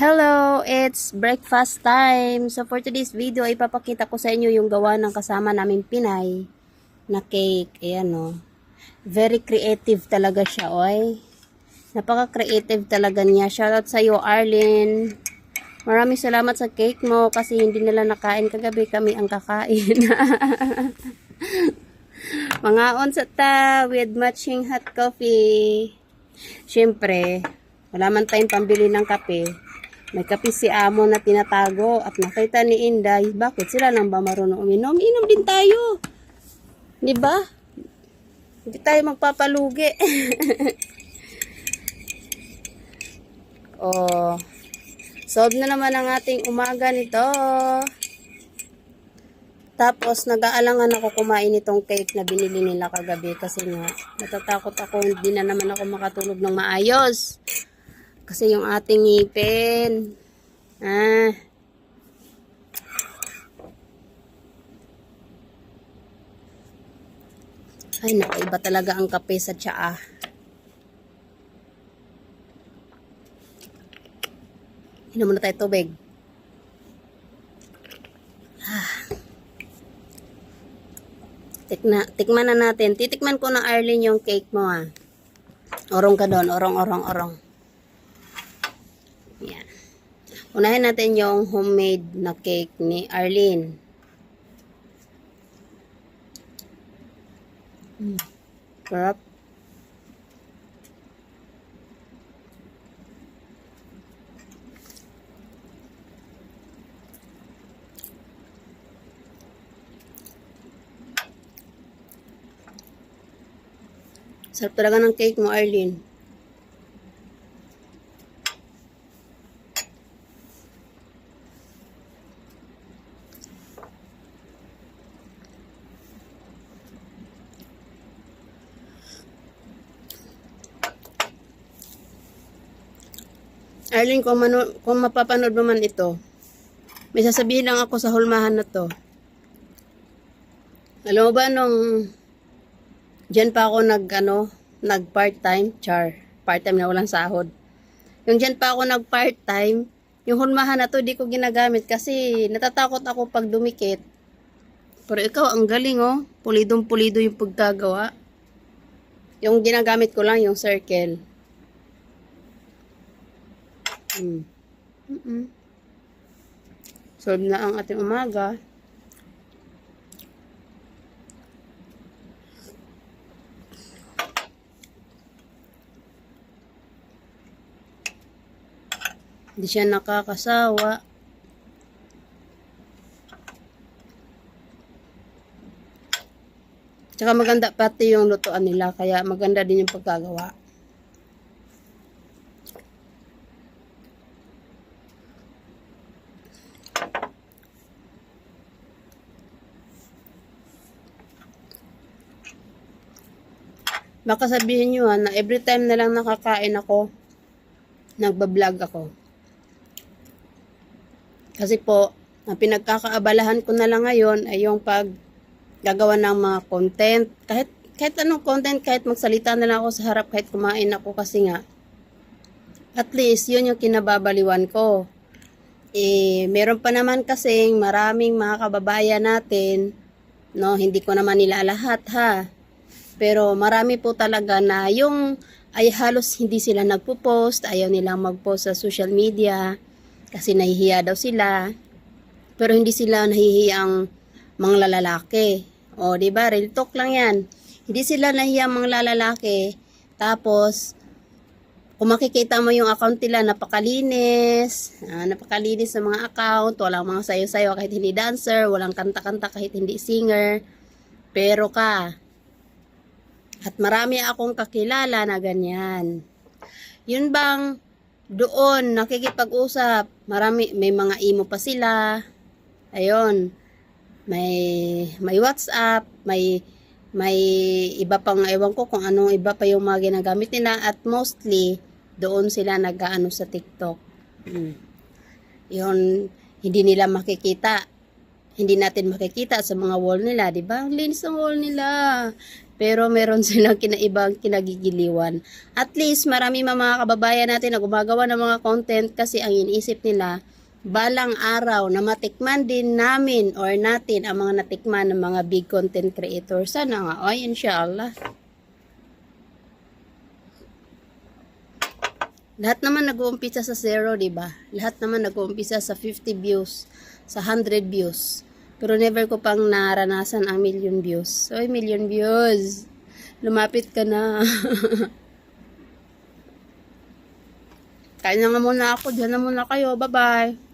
Hello, it's breakfast time. So for today's video, ipapakita ko sa inyo yung gawa ng kasama namin Pinay na cake. Ayan o. Very creative talaga siya, oy. Napaka-creative talaga niya. Shoutout sa iyo, Arlene. Maraming salamat sa cake mo kasi hindi nila nakain kagabi, kami ang kakain. Mga onsa ta with matching hot coffee. Siyempre, wala man tayong pambili ng kape. May kape si Amo na tinatago at nakita ni Inday, bakit sila lang ba marunong uminom? Inom din tayo. 'Di ba? Hindi tayo magpapalugi. Oh. Solve na naman ang ating umaga nito. Tapos, nag-aalangan ako kumain itong cake na binili nila kagabi kasi nga, natatakot ako, hindi na naman ako makatulog ng maayos. Kasi yung ating ngipin. Ay, naku, iba talaga ang kape sa tsaa. Inom muna tayo tubig. Tikman na natin. Titikman ko na, Arlene, yung cake mo, ah. Orong ka doon. Orong. Yan. Unahin natin yung homemade na cake ni Arlene. Sarap. Sarap talaga ng cake mo, Arlene. Arlene, kung mapapanood mo man ito, may sasabihin lang ako sa hulmahan na to. Alam mo ba nung diyan pa ako nag part-time, part-time na walang sahod. Yung diyan pa ako nag part-time, yung hulmahan na to di ko ginagamit kasi natatakot ako pag dumikit. Pero ikaw, ang galing oh. Pulidong-pulido yung pagkagawa. Yung ginagamit ko lang yung circle. Solve na ang ating umaga. Hindi siya nakakasawa. Tsaka maganda pati yung lutuan nila, kaya maganda din yung pagkagawa. Baka sabihin nyo na every time na lang nakakain ako, nagbablog ako. Kasi po, ang pinagkakaabalahan ko na lang ngayon ay yung paggagawa ng mga content. Kahit anong content, kahit magsalita na lang ako sa harap, kahit kumain ako kasi nga, at least yun yung kinababaliwan ko. Meron pa naman kasing maraming mga kababayan natin, no, hindi ko naman nila lahat ha. Pero marami po talaga na yung ay halos hindi sila nagpo-post, ayaw nilang mag-post sa social media kasi nahihiya daw sila. Pero hindi sila nahihiyang mga lalaki. O, di ba? Real talk lang 'yan. Hindi sila nahihiyang mga lalaki. Tapos kung makikita mo yung account nila, napakalinis sa mga account, walang mga sayo-sayo kahit hindi dancer, walang kanta-kanta kahit hindi singer. Pero at marami akong kakilala na ganyan. Yun bang doon nakikipag-usap, may mga imo pa sila. Ayun. May WhatsApp, may iba pang ewan ko kung anong iba pa yung mga ginagamit nila at mostly doon sila nag-aano sa TikTok. Yun, hindi nila makikita. Hindi natin makikita sa mga wall nila, di ba? Ang linis ng wall nila. Pero meron silang kinaibang kinagigiliwan. At least, marami mga kababayan natin na gumagawa ng mga content kasi ang iniisip nila, balang araw na matikman din namin or natin ang mga natikman ng mga big content creators. Sana nga, ay, inshallah. Lahat naman nag-uumpisa sa 0, di ba? Lahat naman nag-uumpisa sa 50 views, sa 100 views. Pero never ko pang naranasan ang million views. So, million views. Lumapit ka na. Kain na nga muna ako. Diyan na muna kayo. Bye-bye.